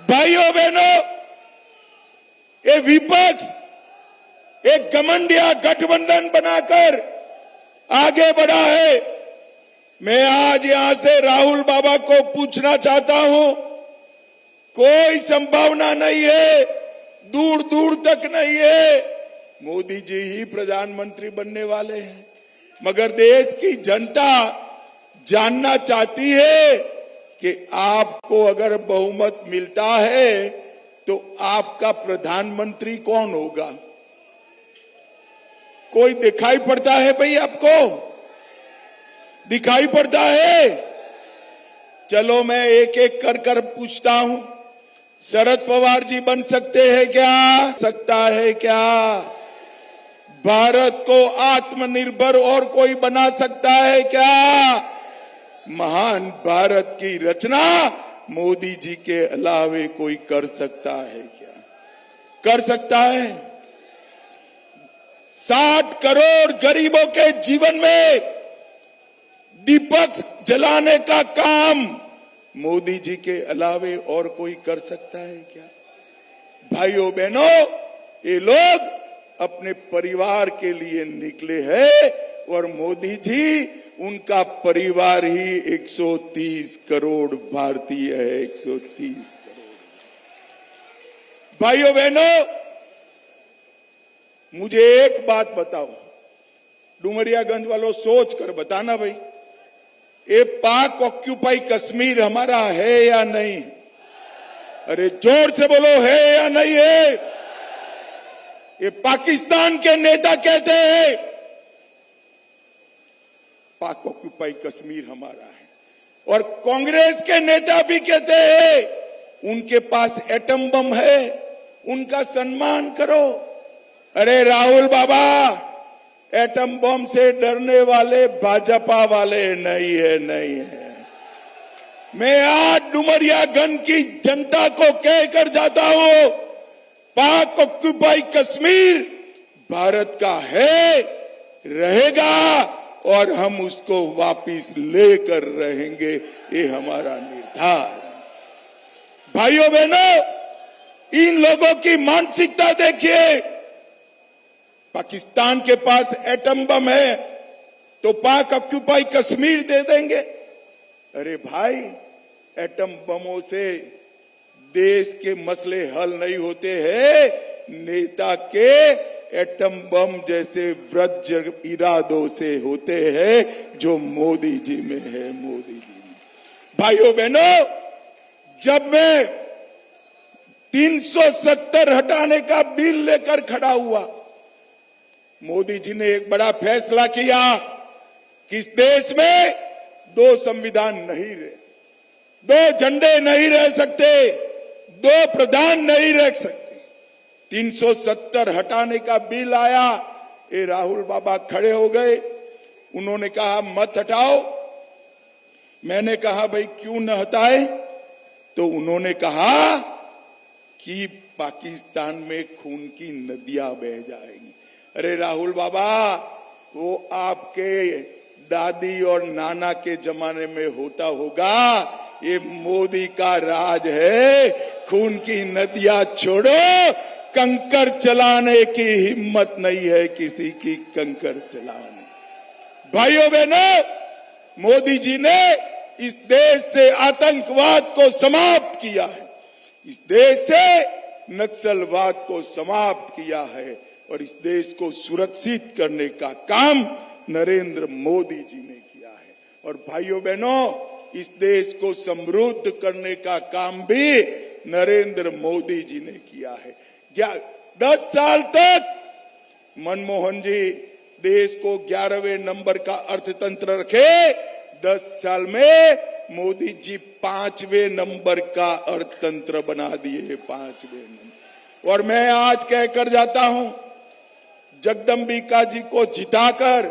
भाइयों बहनों, ये विपक्ष एक घमंडिया गठबंधन बनाकर आगे बढ़ा है। मैं आज यहां से राहुल बाबा को पूछना चाहता हूं, कोई संभावना नहीं है, दूर दूर तक नहीं है, मोदी जी ही प्रधानमंत्री बनने वाले हैं। मगर देश की जनता जानना चाहती है कि आपको अगर बहुमत मिलता है तो आपका प्रधानमंत्री कौन होगा। कोई दिखाई पड़ता है भाई आपको? दिखाई पड़ता है? चलो मैं एक एक कर कर पूछता हूं। शरद पवार जी बन सकते हैं क्या? सकता है क्या? भारत को आत्मनिर्भर और कोई बना सकता है क्या? महान भारत की रचना मोदी जी के अलावे कोई कर सकता है क्या? कर सकता है? 60 करोड़ गरीबों के जीवन में दीपक जलाने का काम मोदी जी के अलावे और कोई कर सकता है क्या? भाइयों बहनों, ये लोग अपने परिवार के लिए निकले हैं और मोदी जी उनका परिवार ही 130 करोड़ भारतीय है। 130 करोड़। भाइयों बहनों, मुझे एक बात बताओ, डुमरियागंज वालों सोच कर बताना भाई, ये पाक ऑक्यूपाई कश्मीर हमारा है या नहीं? अरे जोर से बोलो, है या नहीं है? ये पाकिस्तान के नेता कहते हैं पाक ऑक्यूपाई कश्मीर हमारा है, और कांग्रेस के नेता भी कहते हैं उनके पास एटम बम है, उनका सम्मान करो। अरे राहुल बाबा, एटम बम से डरने वाले भाजपा वाले नहीं है, नहीं है। मैं आज डुमरियागंज की जनता को कहकर जाता हूं, पाक ऑक्यूपाई कश्मीर भारत का है, रहेगा, और हम उसको वापिस लेकर रहेंगे, ये हमारा निर्धार। भाइयों बहनों, इन लोगों की मानसिकता देखिए। पाकिस्तान के पास एटम बम है तो पाक ऑक्यूपाई कश्मीर दे देंगे। अरे भाई, एटम बमों से देश के मसले हल नहीं होते हैं, नेता के एटम बम जैसे वज्र इरादों से होते हैं, जो मोदी जी में है, मोदी जी में। भाइयों बहनों, जब मैं 370 हटाने का बिल लेकर खड़ा हुआ, मोदी जी ने एक बड़ा फैसला किया कि इस देश में 2 संविधान नहीं रह सकते, 2 झंडे नहीं रह सकते, 2 प्रधान नहीं रह सकते। 370 हटाने का बिल आया, ये राहुल बाबा खड़े हो गए, उन्होंने कहा मत हटाओ। मैंने कहा भाई क्यों न हटाए? तो उन्होंने कहा कि पाकिस्तान में खून की नदियां बह जाएंगी। अरे राहुल बाबा, वो आपके दादी और नाना के जमाने में होता होगा, ये मोदी का राज है। खून की नदियां छोड़ो, कंकर चलाने की हिम्मत नहीं है किसी की, कंकर चलाने। भाइयों बहनों, मोदी जी ने इस देश से आतंकवाद को समाप्त किया है, इस देश से नक्सलवाद को समाप्त किया है, और इस देश को सुरक्षित करने का काम नरेंद्र मोदी जी ने किया है। और भाइयों बहनों, इस देश को समृद्ध करने का काम भी नरेंद्र मोदी जी ने किया है। 10 साल तक मनमोहन जी देश को 11वें नंबर का अर्थतंत्र रखे, 10 साल में मोदी जी 5वें नंबर का अर्थतंत्र बना दिए, 5वें नंबर। और मैं आज कहकर जाता हूं, जगदम्बिका जी को जिताकर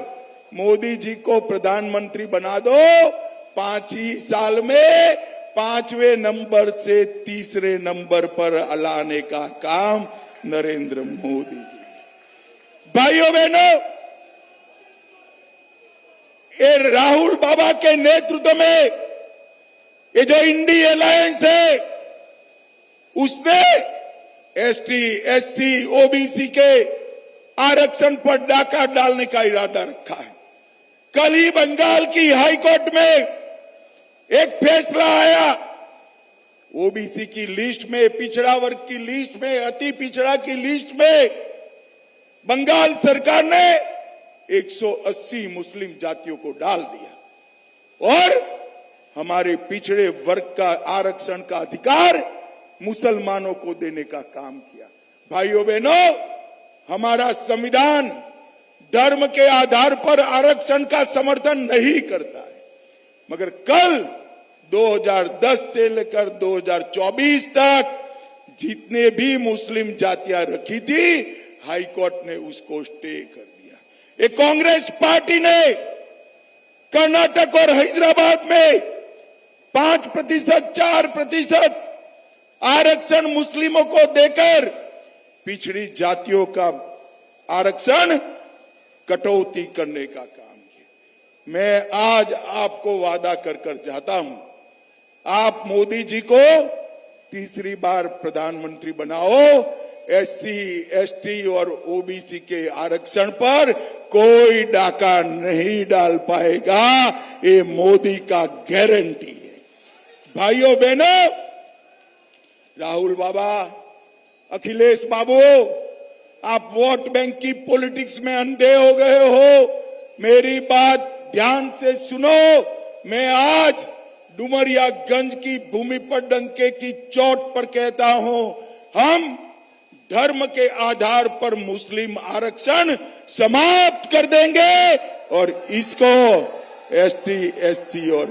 मोदी जी को प्रधानमंत्री बना दो, 5 ही साल में 5वें नंबर से 3रे नंबर पर लाने का काम नरेंद्र मोदी जी। भाइयों बहनों, ये राहुल बाबा के नेतृत्व में ये जो इंडी अलायंस है, उसने एसटी, एससी, ओबीसी के आरक्षण पर डाका डालने का इरादा रखा है। कल ही बंगाल की हाई कोर्ट में एक फैसला आया, ओबीसी की लिस्ट में, पिछड़ा वर्ग की लिस्ट में, अति पिछड़ा की लिस्ट में बंगाल सरकार ने 180 मुस्लिम जातियों को डाल दिया और हमारे पिछड़े वर्ग का आरक्षण का अधिकार मुसलमानों को देने का काम किया। भाइयों बहनों, हमारा संविधान धर्म के आधार पर आरक्षण का समर्थन नहीं करता है, मगर कल 2010 से लेकर 2024 तक जितने भी मुस्लिम जातियां रखी थी, हाई कोर्ट ने उसको स्टे कर दिया। एक कांग्रेस पार्टी ने कर्नाटक और हैदराबाद में 5%, 4% आरक्षण मुस्लिमों को देकर पिछड़ी जातियों का आरक्षण कटौती करने का काम किया। मैं आज आपको वादा कर चाहता हूं, आप मोदी जी को तीसरी बार प्रधानमंत्री बनाओ, एससी, एसटी और ओबीसी के आरक्षण पर कोई डाका नहीं डाल पाएगा, ये मोदी का गारंटी है। भाइयों बहनों, राहुल बाबा, अखिलेश बाबू, आप वोट बैंक की पॉलिटिक्स में अंधे हो गए हो। मेरी बात ध्यान से सुनो। मैं आज डुमरियागंज की भूमि पर डंके की चोट पर कहता हूं, हम धर्म के आधार पर मुस्लिम आरक्षण समाप्त कर देंगे और इसको एसटी, एससी और